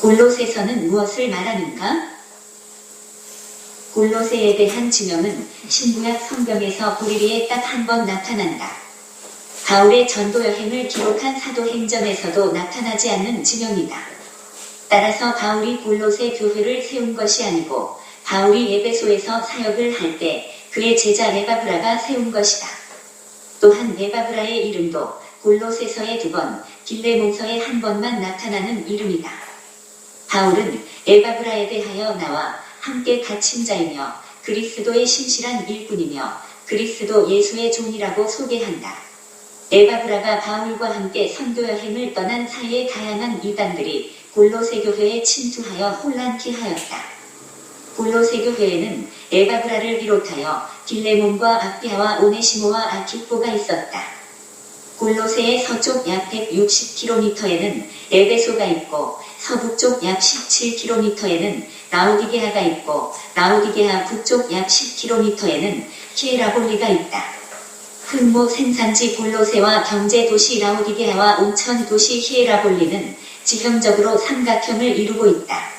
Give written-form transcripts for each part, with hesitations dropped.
골로새서는 무엇을 말하는가? 골로새에 대한 지명은 신구약 성경에서 불일이에 딱 한 번 나타난다. 바울의 전도 여행을 기록한 사도행전에서도 나타나지 않는 지명이다. 따라서 바울이 골로새 교회를 세운 것이 아니고 바울이 에베소에서 사역을 할 때 그의 제자 에바브라가 세운 것이다. 또한 에바브라의 이름도 골로새서에 2번, 빌레몬서에 1번만 나타나는 이름이다. 바울은 에바브라에 대하여 나와 함께 갇힌 자이며 그리스도의 신실한 일꾼이며 그리스도 예수의 종이라고 소개한다. 에바브라가 바울과 함께 선교 여행을 떠난 사이에 다양한 이단들이 골로새 교회에 침투하여 혼란케 하였다. 골로새 교회에는 에바브라를 비롯하여 빌레몬과 아피아와 오네시모와 아키포가 있었다. 골로새의 서쪽 약 160km에는 에베소가 있고 서북쪽 약 17km에는 라오디게아가 있고 라오디게아 북쪽 약 10km에는 히에라볼리가 있다. 흑모 생산지 골로새와 경제도시 라오디게아와 온천도시 히에라볼리는 지형적으로 삼각형을 이루고 있다.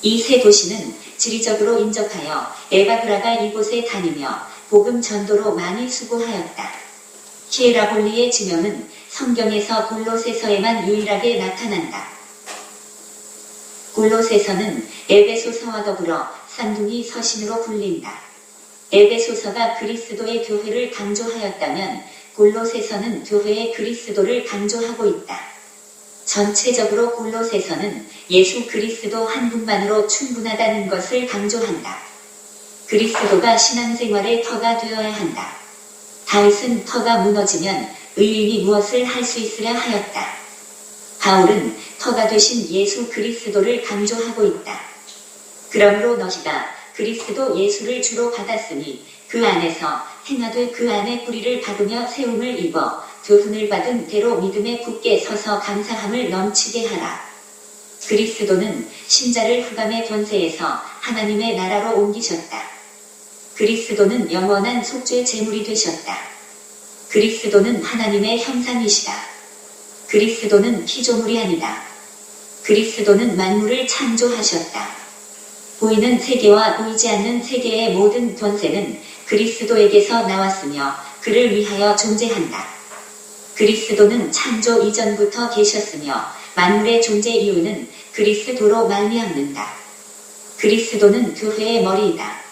이 세 도시는 지리적으로 인접하여 에바브라가 이곳에 다니며 복음 전도로 많이 수고하였다. 히에라볼리의 지명은 성경에서 골로새서에만 유일하게 나타난다. 골로새서는 에베소서와 더불어 쌍둥이 서신으로 불린다. 에베소서가 그리스도의 교회를 강조하였다면 골로새서는 교회의 그리스도를 강조하고 있다. 전체적으로 골로새서는 예수 그리스도 한 분만으로 충분하다는 것을 강조한다. 그리스도가 신앙생활의 터가 되어야 한다. 다윗은 터가 무너지면 의인이 무엇을 할 수 있으랴 하였다. 바울은 터가 되신 예수 그리스도를 강조하고 있다. 그러므로 너희가 그리스도 예수를 주로 받았으니 그 안에서 행하되 그 안에 뿌리를 박으며 세움을 입어 교훈을 받은 대로 믿음에 굳게 서서 감사함을 넘치게 하라. 그리스도는 신자를 흑암의 권세에서 하나님의 나라로 옮기셨다. 그리스도는 영원한 속죄 제물이 되셨다. 그리스도는 하나님의 형상이시다. 그리스도는 피조물이 아니다. 그리스도는 만물을 창조하셨다. 보이는 세계와 보이지 않는 세계의 모든 권세는 그리스도에게서 나왔으며 그를 위하여 존재한다. 그리스도는 창조 이전부터 계셨으며 만물의 존재 이유는 그리스도로 말미암는다. 그리스도는 교회의 머리이다.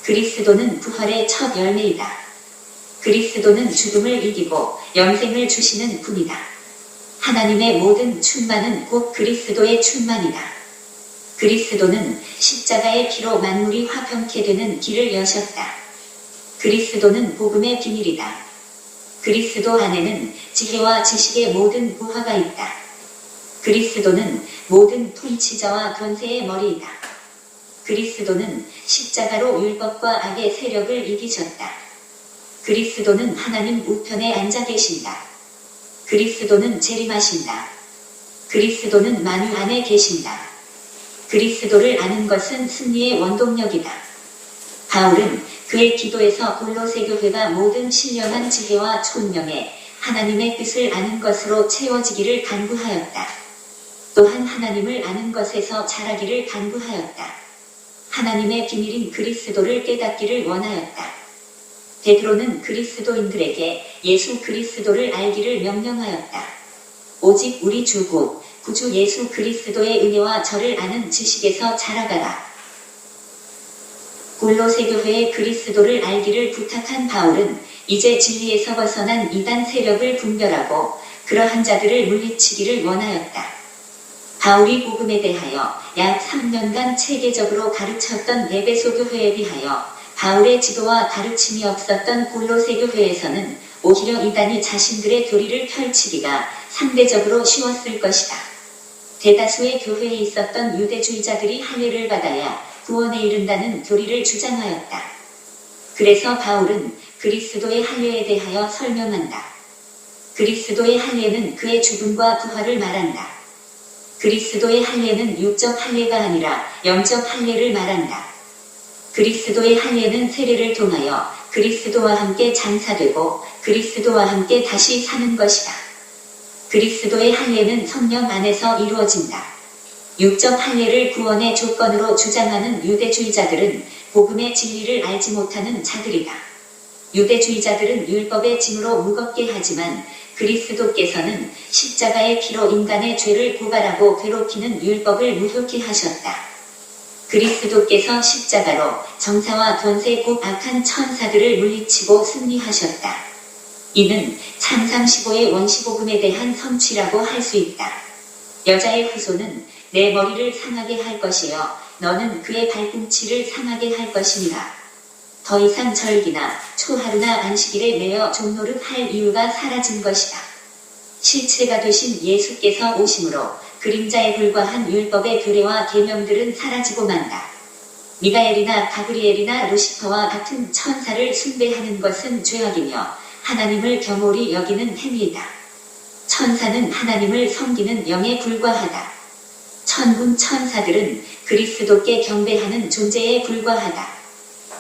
그리스도는 부활의 첫 열매이다. 그리스도는 죽음을 이기고 영생을 주시는 분이다. 하나님의 모든 충만은 곧 그리스도의 충만이다. 그리스도는 십자가의 피로 만물이 화평케 되는 길을 여셨다. 그리스도는 복음의 비밀이다. 그리스도 안에는 지혜와 지식의 모든 부화가 있다. 그리스도는 모든 통치자와 권세의 머리이다. 그리스도는 십자가로 율법과 악의 세력을 이기셨다. 그리스도는 하나님 우편에 앉아 계신다. 그리스도는 재림하신다. 그리스도는 만유 안에 계신다. 그리스도를 아는 것은 승리의 원동력이다. 바울은 그의 기도에서 골로새 교회가 모든 신령한 지혜와 총명에 하나님의 뜻을 아는 것으로 채워지기를 간구하였다. 또한 하나님을 아는 것에서 자라기를 간구하였다. 하나님의 비밀인 그리스도를 깨닫기를 원하였다. 베드로는 그리스도인들에게 예수 그리스도를 알기를 명령하였다. 오직 우리 주 곧 구주 예수 그리스도의 은혜와 저를 아는 지식에서 자라가라. 골로새 교회의 그리스도를 알기를 부탁한 바울은 이제 진리에서 벗어난 이단 세력을 분별하고 그러한 자들을 물리치기를 원하였다. 바울이 복음에 대하여 약 3년간 체계적으로 가르쳤던 에베소 교회에 비하여 바울의 지도와 가르침이 없었던 골로새 교회에서는 오히려 이단이 자신들의 교리를 펼치기가 상대적으로 쉬웠을 것이다. 대다수의 교회에 있었던 유대주의자들이 할례를 받아야 구원에 이른다는 교리를 주장하였다. 그래서 바울은 그리스도의 할례에 대하여 설명한다. 그리스도의 할례는 그의 죽음과 부활을 말한다. 그리스도의 할례는 육적 할례가 아니라 영적 할례를 말한다. 그리스도의 할례는 세례를 통하여 그리스도와 함께 장사되고 그리스도와 함께 다시 사는 것이다. 그리스도의 할례는 성령 안에서 이루어진다. 육적 할례를 구원의 조건으로 주장하는 유대주의자들은 복음의 진리를 알지 못하는 자들이다. 유대주의자들은 율법의 짐으로 무겁게 하지만 그리스도께서는 십자가의 피로 인간의 죄를 고발하고 괴롭히는 율법을 무효케 하셨다. 그리스도께서 십자가로 정사와 권세 곧 악한 천사들을 물리치고 승리하셨다. 이는 창상 15의 원시복음에 대한 성취라고 할 수 있다. 여자의 후손은 내 머리를 상하게 할 것이요 너는 그의 발꿈치를 상하게 할 것이니라. 더 이상 절기나 초하루나 안식일에 매여 종노릇 할 이유가 사라진 것이다. 실체가 되신 예수께서 오심으로 그림자에 불과한 율법의 규례와 계명들은 사라지고 만다. 미가엘이나 가브리엘이나 루시퍼와 같은 천사를 숭배하는 것은 죄악이며 하나님을 겸홀히 여기는 행위이다. 천사는 하나님을 섬기는 영에 불과하다. 천군 천사들은 그리스도께 경배하는 존재에 불과하다.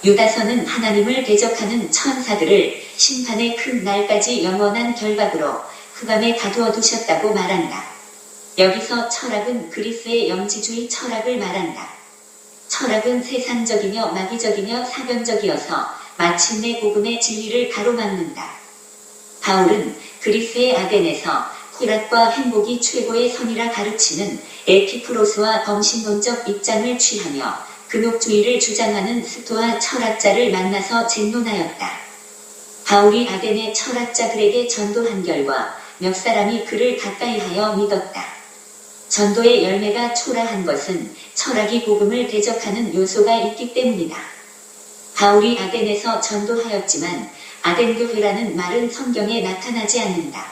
유다서는 하나님을 대적하는 천사들을 심판의 큰 날까지 영원한 결박으로 흑암에 가두어 두셨다고 말한다. 여기서 철학은 그리스의 영지주의 철학을 말한다. 철학은 세상적이며 마귀적이며 사변적이어서 마침내 복음의 진리를 가로막는다. 바울은 그리스의 아덴에서 쾌락과 행복이 최고의 선이라 가르치는 에피프로스와 범신론적 입장을 취하며 근옥주의를 주장하는 스토아 철학자를 만나서 쟁론하였다. 바울이 아덴의 철학자들에게 전도한 결과 몇 사람이 그를 가까이하여 믿었다. 전도의 열매가 초라한 것은 철학이 복음을 대적하는 요소가 있기 때문이다. 바울이 아덴에서 전도하였지만 아덴 교회라는 말은 성경에 나타나지 않는다.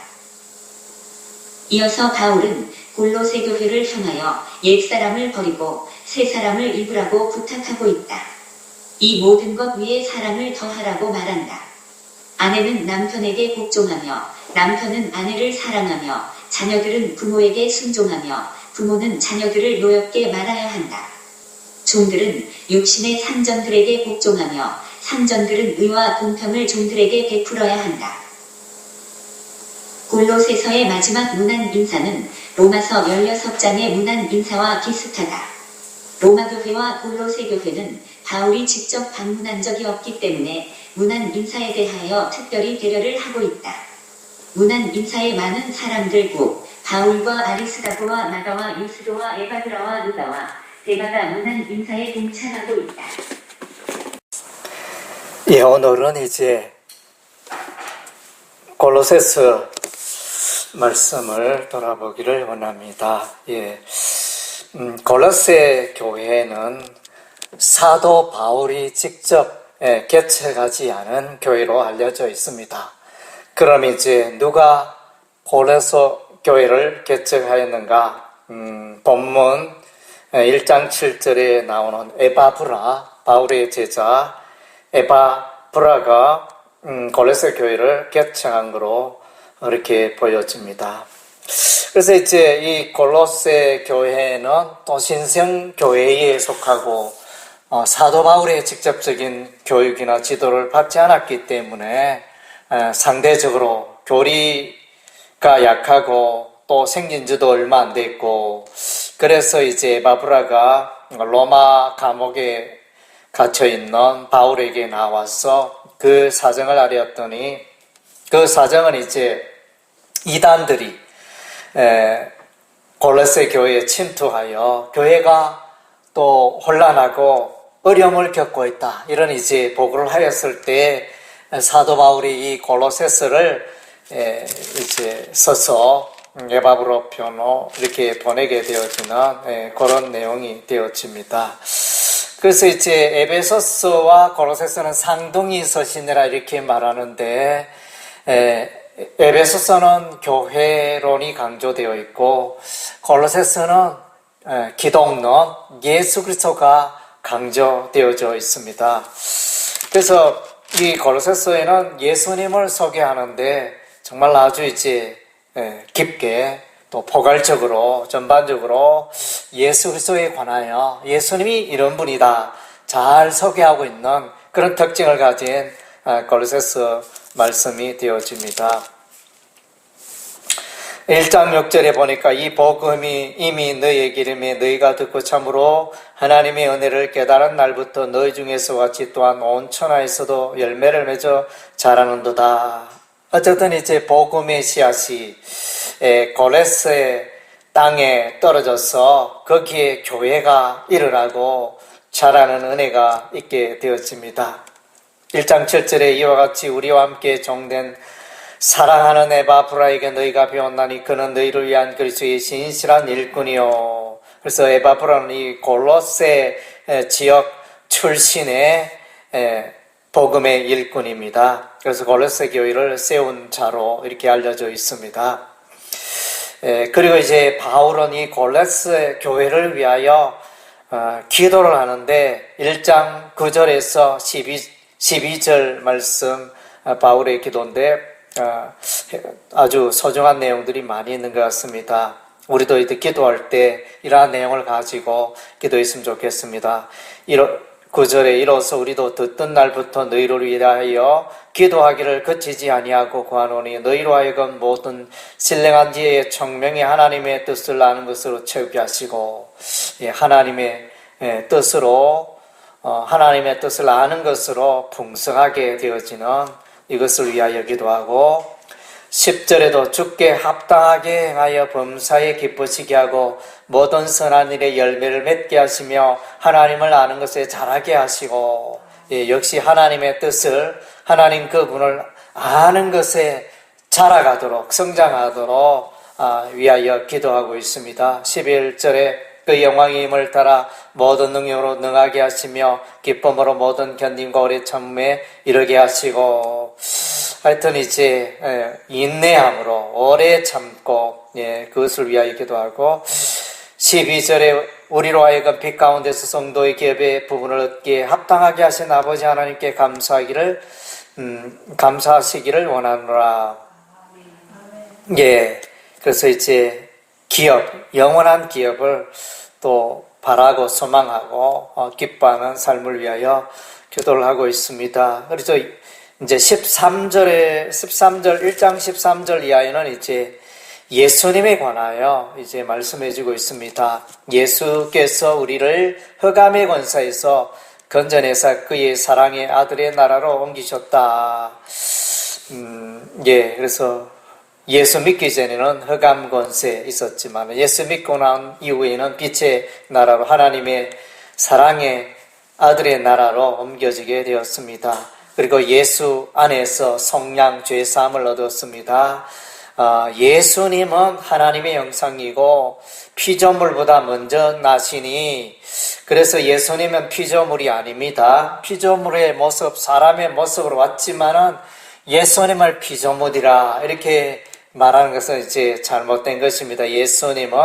이어서 바울은 골로새 교회를 향하여 옛사람을 버리고 새사람을 입으라고 부탁하고 있다. 이 모든 것 위에 사랑을 더하라고 말한다. 아내는 남편에게 복종하며 남편은 아내를 사랑하며 자녀들은 부모에게 순종하며 부모는 자녀들을 노엽게 말아야 한다. 종들은 육신의 상전들에게 복종하며 상전들은 의와 공평을 종들에게 베풀어야 한다. 골로새서의 마지막 문안 인사는 로마서 16장의 문안 인사와 비슷하다. 로마 교회와 골로새 교회는 바울이 직접 방문한 적이 없기 때문에 문안 인사에 대하여 특별히 배려를 하고 있다. 문안 인사에 많은 사람들 곧 바울과 아리스다고와 마가와 유스도와 에바드라와 루다와 데가가 문안 인사에 동참하고 있다. 예, 오늘은 이제 골로새서 말씀을 돌아보기를 원합니다. 예. 골로새 교회는 사도 바울이 직접 개척하지 않은 교회로 알려져 있습니다. 그럼 이제 누가 골로새 교회를 개척하였는가? 본문 1장 7절에 나오는 에바브라, 바울의 제자 에바브라가 골로새 교회를 개척한 것으로 이렇게 보여집니다. 그래서 이제 이 골로새 교회는 또 신성교회에 속하고 사도 바울의 직접적인 교육이나 지도를 받지 않았기 때문에 상대적으로 교리가 약하고 또 생긴 지도 얼마 안 됐고, 그래서 이제 에바브라가 로마 감옥에 갇혀 있는 바울에게 나와서 그 사정을 알았더니 그 사정은 이제 이단들이 골로새 교회에 침투하여 교회가 또 혼란하고 어려움을 겪고 있다, 이런 이제 보고를 하였을 때 사도 바울이 이 골로새서를 이제 써서 에바브라 편으로 이렇게 보내게 되어지는 그런 내용이 되어집니다. 그래서 이제 에베소서와 골로새서는 상등이 서신이라 이렇게 말하는데, 에베소서는 교회론이 강조되어 있고 골로새서는 기독론, 예수 그리스도가 강조되어져 있습니다. 그래서 이 골로새서에는 예수님을 소개하는데 정말 아주 이제 깊게 또 포괄적으로 전반적으로 예수 그리스도에 관하여 예수님이 이런 분이다 잘 소개하고 있는 그런 특징을 가진 골로새서 말씀이 되어집니다. 1장 6절에 보니까 이 복음이 이미 너희에게 이름에 너희가 듣고 참으로 하나님의 은혜를 깨달은 날부터 너희 중에서 같이 또한 온 천하에서도 열매를 맺어 자라는도다. 어쨌든 이제 복음의 씨앗이 골레스의 땅에 떨어져서 거기에 교회가 일어나고 자라는 은혜가 있게 되었습니다. 1장 7절에 이와 같이 우리와 함께 종된 사랑하는 에바브라에게 너희가 배웠나니 그는 너희를 위한 그리스도의 신실한 일꾼이요. 그래서 에바브라는 이 골로새 지역 출신의 복음의 일꾼입니다. 그래서 골로새 교회를 세운 자로 이렇게 알려져 있습니다. 그리고 이제 바울은 이 골로새 교회를 위하여 기도를 하는데 1장 9절에서 12절 말씀 바울의 기도인데 아주 소중한 내용들이 많이 있는 것 같습니다. 우리도 이제 기도할 때 이러한 내용을 가지고 기도했으면 좋겠습니다. 9절에 이로써 우리도 듣던 날부터 너희를 위하여 기도하기를 그치지 아니하고 구하노니 너희로 하여금 모든 신령한 지혜의 청명히 하나님의 뜻을 아는 것으로 채우게 하시고 하나님의 뜻으로 하나님의 뜻을 아는 것으로 풍성하게 되어지는 이것을 위하여 기도하고 10절에도 주께 합당하게 행하여 범사에 기쁘시게 하고 모든 선한 일에 열매를 맺게 하시며 하나님을 아는 것에 자라게 하시고 역시 하나님의 뜻을 하나님 그분을 아는 것에 자라가도록 성장하도록 위하여 기도하고 있습니다. 11절에 그 영광의 힘을 따라 모든 능력으로 능하게 하시며 기쁨으로 모든 견딤과 오래 참음에 이르게 하시고 하여튼 이제 인내함으로 오래 참고 그것을 위하여 기도하고 12절에 우리로 하여금 빛 가운데서 성도의 기업의 부분을 얻기에 합당하게 하신 아버지 하나님께 감사하시기를 원하노라. 그래서 이제 기업, 영원한 기업을 또 바라고 소망하고 기뻐하는 삶을 위하여 기도를 하고 있습니다. 그래서 이제 1장 13절 이하에는 이제 예수님에 관하여 이제 말씀해주고 있습니다. 예수께서 우리를 흑암의 권세에서 건져내사 그의 사랑의 아들의 나라로 옮기셨다. 그래서 예수 믿기 전에는 흑암 권세 있었지만 예수 믿고 난 이후에는 빛의 나라로 하나님의 사랑의 아들의 나라로 옮겨지게 되었습니다. 그리고 예수 안에서 성량 죄 사함을 얻었습니다. 예수님은 하나님의 형상이고 피조물보다 먼저 나시니 그래서 예수님은 피조물이 아닙니다. 피조물의 모습, 사람의 모습으로 왔지만은 예수님을 피조물이라 이렇게 말하는 것은 이제 잘못된 것입니다. 예수님은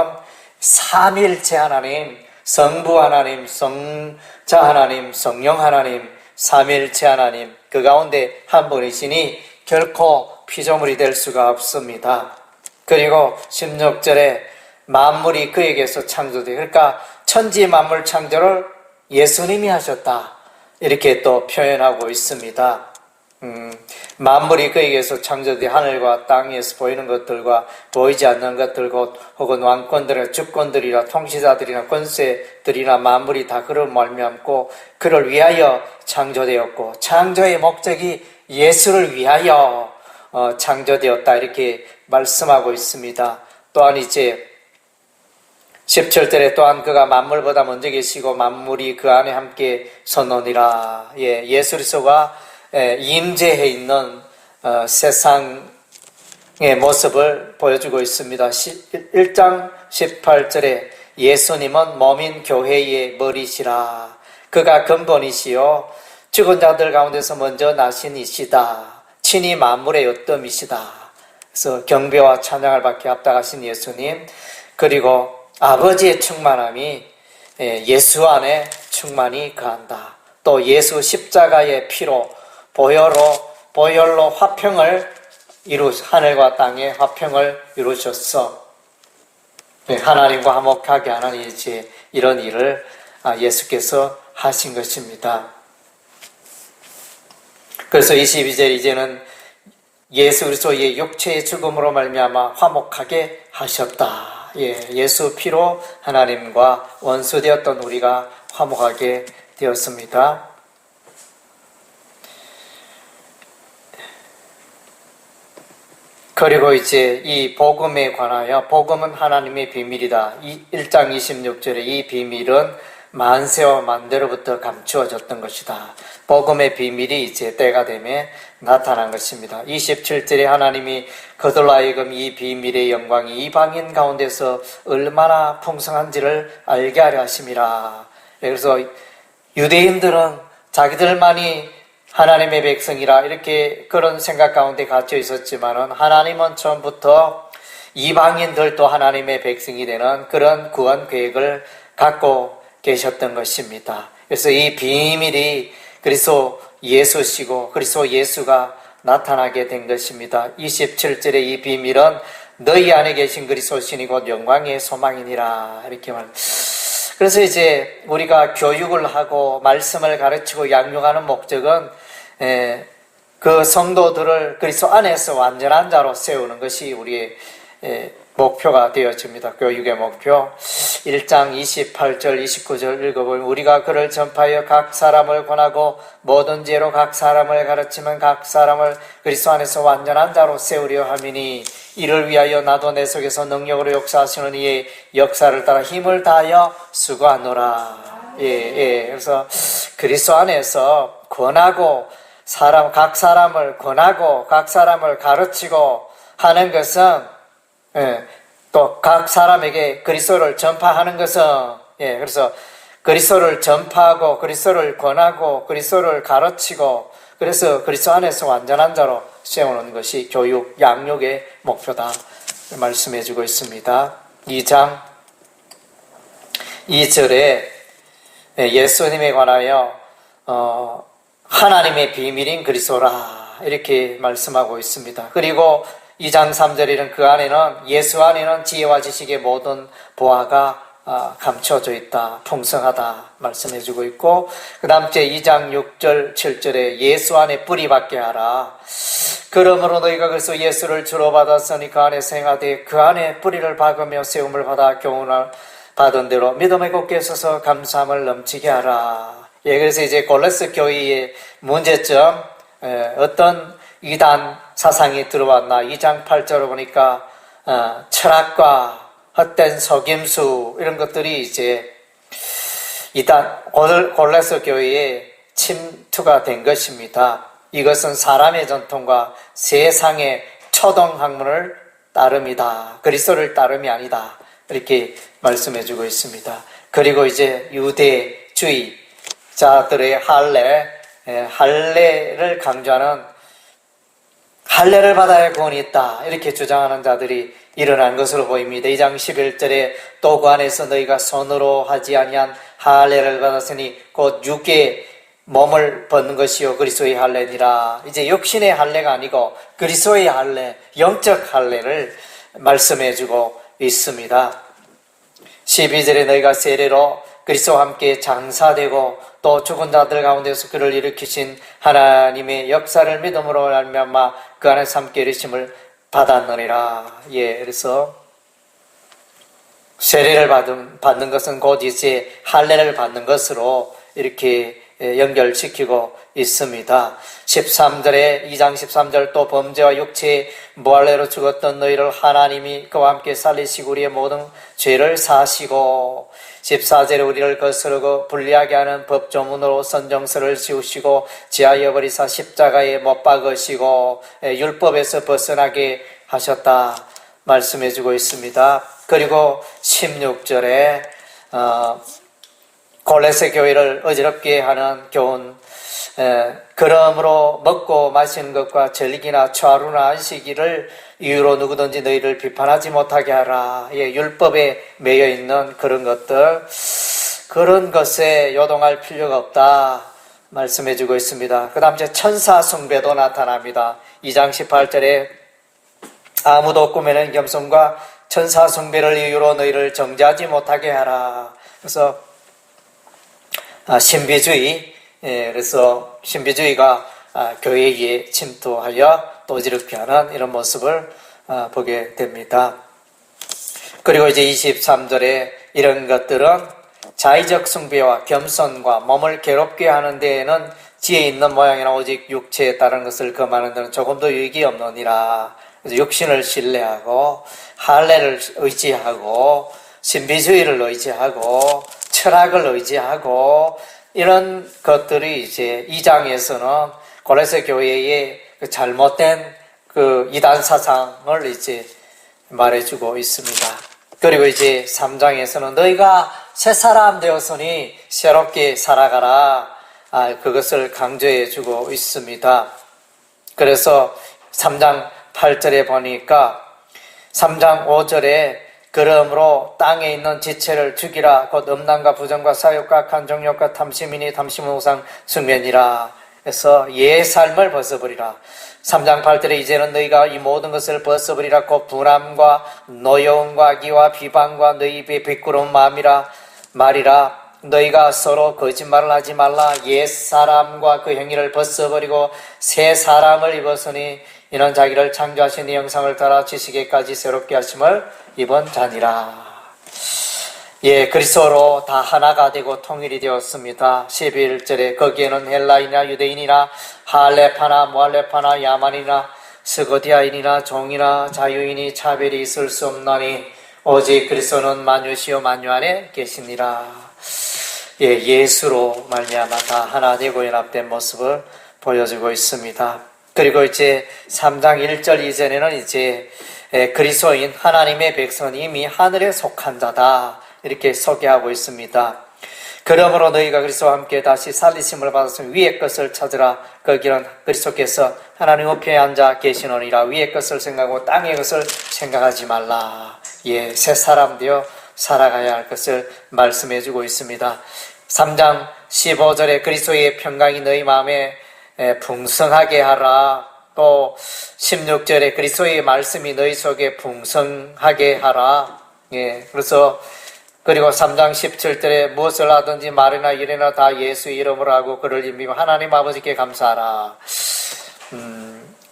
삼일체 하나님, 성부 하나님, 성자 하나님, 성령 하나님, 삼일체 하나님 그 가운데 한 분이시니 결코 피조물이 될 수가 없습니다. 그리고 16절에 만물이 그에게서 창조돼 그러니까 천지 만물 창조를 예수님이 하셨다 이렇게 또 표현하고 있습니다. 만물이 그에게서 창조돼 하늘과 땅에서 보이는 것들과 보이지 않는 것들 혹은 왕권들이나 주권들이나 통치자들이나 권세들이나 만물이 다 그를 말미암고 그를 위하여 창조되었고 창조의 목적이 예수를 위하여 창조되었다 이렇게 말씀하고 있습니다. 또한 이제 17절에 또한 그가 만물보다 먼저 계시고 만물이 그 안에 함께 서노니라. 예수 그리스도가 임재해 있는 세상의 모습을 보여주고 있습니다. 1장 18절에 예수님은 몸인 교회의 머리시라. 그가 근본이시요 죽은 자들 가운데서 먼저 나신 이시다. 친히 만물의 요뜸이시다. 그래서 경배와 찬양을 받기 합당하신 예수님 그리고 아버지의 충만함이 예수 안에 충만히 거한다. 또 예수 십자가의 피로 보혈로 화평을 하늘과 땅의 화평을 이루셨어. 하나님과 화목하게 하는 이제 이런 일을 예수께서 하신 것입니다. 그래서 22절 이제는 예수 그리스도의 육체의 죽음으로 말미암아 화목하게 하셨다. 예수 피로 하나님과 원수되었던 우리가 화목하게 되었습니다. 그리고 이제 이 복음에 관하여 복음은 하나님의 비밀이다. 1장 26절에 이 비밀은 만세와 만대로부터 감추어졌던 것이다. 복음의 비밀이 이제 때가 되면 나타난 것입니다. 27절에 하나님이 그들로 하여금 이 비밀의 영광이 이방인 가운데서 얼마나 풍성한지를 알게 하려 하심이라. 그래서 유대인들은 자기들만이 하나님의 백성이라 이렇게 그런 생각 가운데 갇혀 있었지만은 하나님은 처음부터 이방인들도 하나님의 백성이 되는 그런 구원 계획을 갖고 계셨던 것입니다. 그래서 이 비밀이 그리스도 예수시고 그리스도 예수가 나타나게 된 것입니다. 27절에 이 비밀은 너희 안에 계신 그리스도신이 곧 영광의 소망이니라 이렇게 말. 그래서 이제 우리가 교육을 하고 말씀을 가르치고 양육하는 목적은 그 성도들을 그리스도 안에서 완전한 자로 세우는 것이 우리의 목표가 되어집니다. 교육의 목표. 1장 28절 29절 읽어보면 우리가 그를 전파하여 각 사람을 권하고 모든 지혜로 각 사람을 가르치면 각 사람을 그리스도 안에서 완전한 자로 세우려 함이니 이를 위하여 나도 내 속에서 능력으로 역사하시는 이의 역사를 따라 힘을 다하여 수고하노라. 그래서 그리스도 안에서 권하고 각 사람을 권하고 각 사람을 가르치고 하는 것은 또 각 사람에게 그리스도를 전파하는 것은 그래서 그리스도를 전파하고 그리스도를 권하고 그리스도를 가르치고 그래서 그리스도 안에서 완전한 자로 세우는 것이 교육, 양육의 목표다 말씀해 주고 있습니다. 2장 2절에 예수님에 관하여 하나님의 비밀인 그리스도라 이렇게 말씀하고 있습니다. 그리고 2장 3절에는 그 안에는 예수 안에는 지혜와 지식의 모든 보화가 감춰져 있다. 풍성하다 말씀해 주고 있고 그 다음 제 2장 6절 7절에 예수 안에 뿌리 받게 하라. 그러므로 너희가 그래서 예수를 주로 받았으니 그 안에 생하되 그 안에 뿌리를 박으며 세움을 받아 교훈을 받은 대로 믿음에 굳게 서서 감사함을 넘치게 하라. 그래서 이제 골로새 교회의 문제점 어떤 이단 사상이 들어왔나 2장 8절을 보니까 철학과 헛된 속임수 이런 것들이 이제 이단 골로새 교회에 침투가 된 것입니다. 이것은 사람의 전통과 세상의 초등학문을 따름이다. 그리스도를 따름이 아니다. 이렇게 말씀해 주고 있습니다. 그리고 이제 유대주의자들의 할례를 강조하는 할례를 받아야 구원이 있다 이렇게 주장하는 자들이 일어난 것으로 보입니다. 2장 11절에 또 그 안에서 너희가 손으로 하지 아니한 할례를 받았으니 곧 육의 몸을 벗는 것이요 그리스도의 할례니라. 이제 육신의 할례가 아니고 그리스도의 할례, 영적 할례를 말씀해 주고 있습니다. 12절에 너희가 세례로 그리스도와 함께 장사되고 또 죽은 자들 가운데서 그를 일으키신 하나님의 역사를 믿음으로 말미암아 그 안에서 함께 일으킴을 받았느니라. 그래서 세례를 받는 것은 곧 이제 할례를 받는 것으로 이렇게 연결시키고 있습니다. 13절에 2장 13절 또 범죄와 육체의 무할례로 죽었던 너희를 하나님이 그와 함께 살리시고 우리의 모든 죄를 사시고 14절에 우리를 거스르고 불리하게 하는 법조문으로 선정서를 지우시고 지하여 버리사 십자가에 못 박으시고 율법에서 벗어나게 하셨다 말씀해 주고 있습니다. 그리고 16절에 골로새 교회를 어지럽게 하는 교훈 그러므로 먹고 마시는 것과 절기나 초하루나 안식일을 이유로 누구든지 너희를 비판하지 못하게 하라. 율법에 매여 있는 그런 것들 그런 것에 요동할 필요가 없다 말씀해 주고 있습니다. 그 다음 이제 천사 숭배도 나타납니다. 2장 18절에 아무도 꿈에는 겸손과 천사 숭배를 이유로 너희를 정죄하지 못하게 하라. 그래서 신비주의 그래서 신비주의가 교회에 침투하여 또 이렇게 하는 이런 모습을 보게 됩니다. 그리고 이제 23절에 이런 것들은 자의적 숭배와 겸손과 몸을 괴롭게 하는 데에는 지혜 있는 모양이나 오직 육체에 따른 것을 금하는 데는 조금도 유익이 없느니라. 그래서 육신을 신뢰하고 할례를 의지하고 신비주의를 의지하고 철학을 의지하고 이런 것들이 이제 2장에서는 고레스 교회의 그 잘못된 그 이단 사상을 이제 말해주고 있습니다. 그리고 이제 3장에서는 너희가 새 사람 되었으니 새롭게 살아가라. 그것을 강조해주고 있습니다. 그래서 3장 8절에 보니까 3장 5절에 그러므로 땅에 있는 지체를 죽이라. 곧 음란과 부정과 사욕과 간종욕과 탐심이니 탐심은 우상 숙면이라. 그래서 옛 삶을 벗어버리라. 3장 8절에 이제는 너희가 이 모든 것을 벗어버리라. 곧 분함과 노여움과 악의와 비방과 너희 입에 비끄러운 마음이라 말이라. 너희가 서로 거짓말을 하지 말라. 옛 사람과 그 행위를 벗어버리고 새 사람을 입었으니 이는 자기를 창조하신 이 형상을 따라 지식에까지 새롭게 하심을 입은 자니라. 예, 그리스도로 다 하나가 되고 통일이 되었습니다. 11절에 거기에는 헬라인이나 유대인이나 할레파나 모할레파나 야만이나 스고디아인이나 종이나 자유인이 차별이 있을 수 없나니 오직 그리스도는 만유시요 만유 안에 계시니라. 예, 예수로 말미암아 다 하나 되고 연합된 모습을 보여주고 있습니다. 그리고 이제 3장 1절 이전에는 이제 그리스도인 하나님의 백성은 이미 하늘에 속한 자다 이렇게 소개하고 있습니다. 그러므로 너희가 그리스도와 함께 다시 살리심을 받았으면 위의 것을 찾으라. 거기는 그리스도께서 하나님 우편에 앉아 계시노니라. 위의 것을 생각하고 땅의 것을 생각하지 말라. 예, 새 사람 되어 살아가야 할 것을 말씀해주고 있습니다. 3장 15절에 그리스도의 평강이 너희 마음에 풍성하게 하라. 또 16절에 그리스도의 말씀이 너희 속에 풍성하게 하라. 예, 그래서 그리고 3장 17절에 무엇을 하든지 말이나 일이나 다 예수의 이름으로 하고 그를 인비고 하나님 아버지께 감사하라.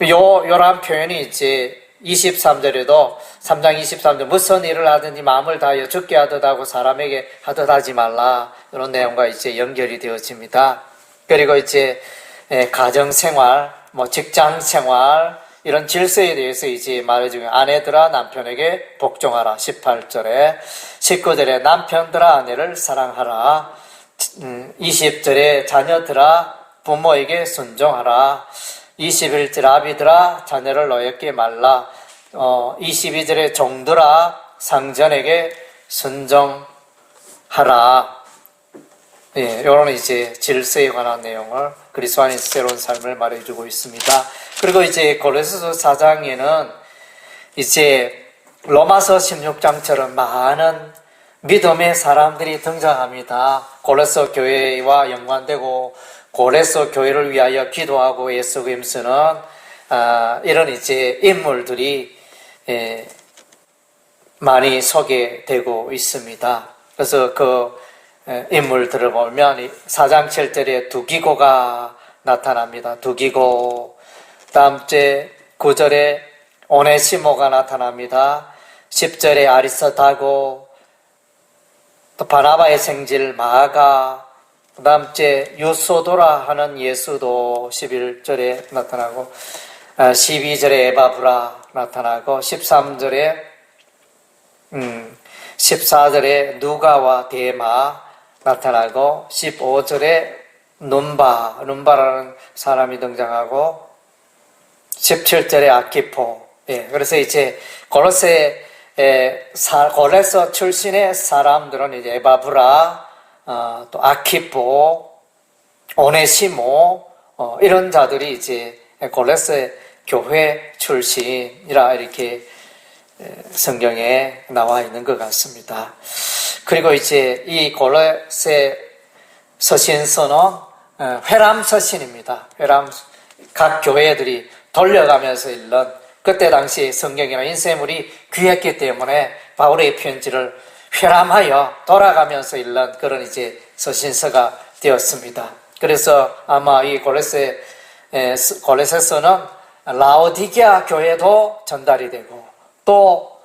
요런 표현이 이제 23절에도 3장 23절 무슨 일을 하든지 마음을 다하여 죽게 하듯 하고 사람에게 하듯 하지 말라. 이런 내용과 이제 연결이 되어집니다. 그리고 이제 가정생활, 직장생활 이런 질서에 대해서 이제 말해주고 아내들아 남편에게 복종하라. 18절에 19절에 남편들아 아내를 사랑하라. 20절에 자녀들아 부모에게 순종하라. 21절 아비들아 자녀를 노엽게 말라. 22절에 종들아 상전에게 순종하라. 예, 이런 이제 질서에 관한 내용을 그리스도 안에서 새로운 삶을 말해주고 있습니다. 그리고 이제 고린도서 4장에는 이제 로마서 16장처럼 많은 믿음의 사람들이 등장합니다. 고린도 교회와 연관되고 고린도 교회를 위하여 기도하고 애쓰고 힘쓰는 이런 이제 인물들이 많이 소개되고 있습니다. 그래서 그 인물들을 보면 4장 7절에 두기고가 나타납니다. 두기고. 다음 째 9절에 오네시모가 나타납니다. 10절에 아리스타고, 또 바나바의 생질 마가, 그 다음 째 유소도라 하는 예수도 11절에 나타나고 12절에 에바브라 나타나고 14절에 누가와 데마 나타나고 15절에 눈바라는 사람이 등장하고 17절에 아키포. 예, 그래서 이제 고레서 출신의 사람들은 이제 에바브라, 또 아키포, 오네시모, 이런 자들이 이제 고레스의 교회 출신이라 이렇게 성경에 나와 있는 것 같습니다. 그리고 이제 이 고레스의 서신서는 회람 서신입니다. 각 교회들이 돌려가면서 읽는 그때 당시 성경이나 인쇄물이 귀했기 때문에 바울의 편지를 회람하여 돌아가면서 읽는 그런 이제 서신서가 되었습니다. 그래서 아마 이 고레스서는 라오디게아 교회도 전달이 되고 또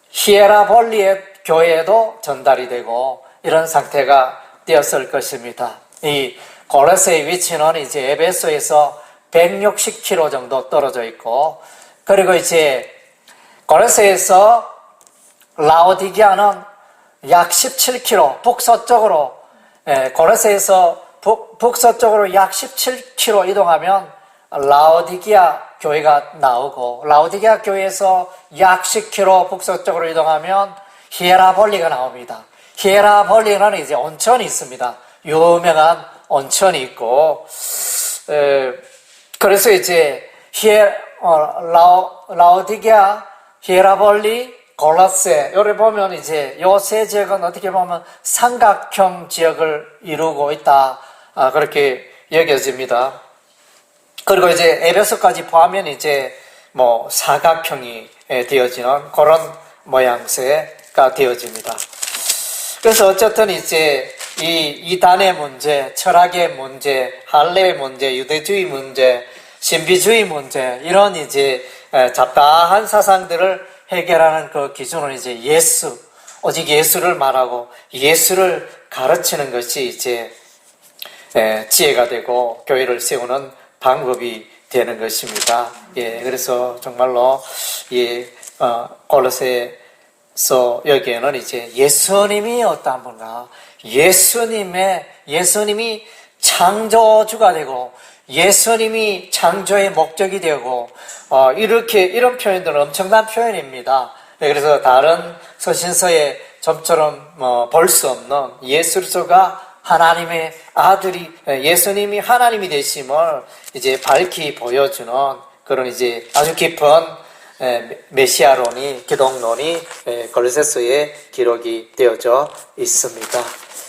히에라볼리의 교회에도 전달이 되고 이런 상태가 되었을 것입니다. 이 골로새의 위치는 이제 에베소에서 160km 정도 떨어져 있고, 그리고 이제 골로새에서 라오디게아는 약 17km 북서쪽으로, 골로새에서 북서쪽으로 약 17km 이동하면 라오디게아 교회가 나오고, 라오디게아 교회에서 약 10km 북서쪽으로 이동하면 히에라볼리가 나옵니다. 히에라볼리는 이제 온천이 있습니다. 유명한 온천이 있고, 그래서 이제 라오디게아, 히에라볼리, 골로새, 여기 보면 이제 요 세 지역은 어떻게 보면 삼각형 지역을 이루고 있다, 그렇게 여겨집니다. 그리고 이제 에베소까지 포함하면 이제 뭐 사각형이 되어지는 그런 모양새가 되어집니다. 그래서 어쨌든 이제 이 이단의 문제, 철학의 문제, 할례의 문제, 유대주의 문제, 신비주의 문제, 이런 이제 잡다한 사상들을 해결하는 그 기준은 이제 예수, 오직 예수를 말하고 예수를 가르치는 것이 이제 지혜가 되고 교회를 세우는 방법이 되는 것입니다. 예, 그래서 정말로 골로새서 여기에는 이제 예수님이 어떠한 분가, 예수님이 창조주가 되고 예수님이 창조의 목적이 되고 이런 표현들은 엄청난 표현입니다. 네, 그래서 다른 서신서에 좀처럼 볼 수 없는 예수가 하나님의 아들이, 예수님이 하나님이 되심을 이제 밝히 보여주는 그런 이제 아주 깊은 메시아론이, 기독론이 골로새서에 기록이 되어져 있습니다.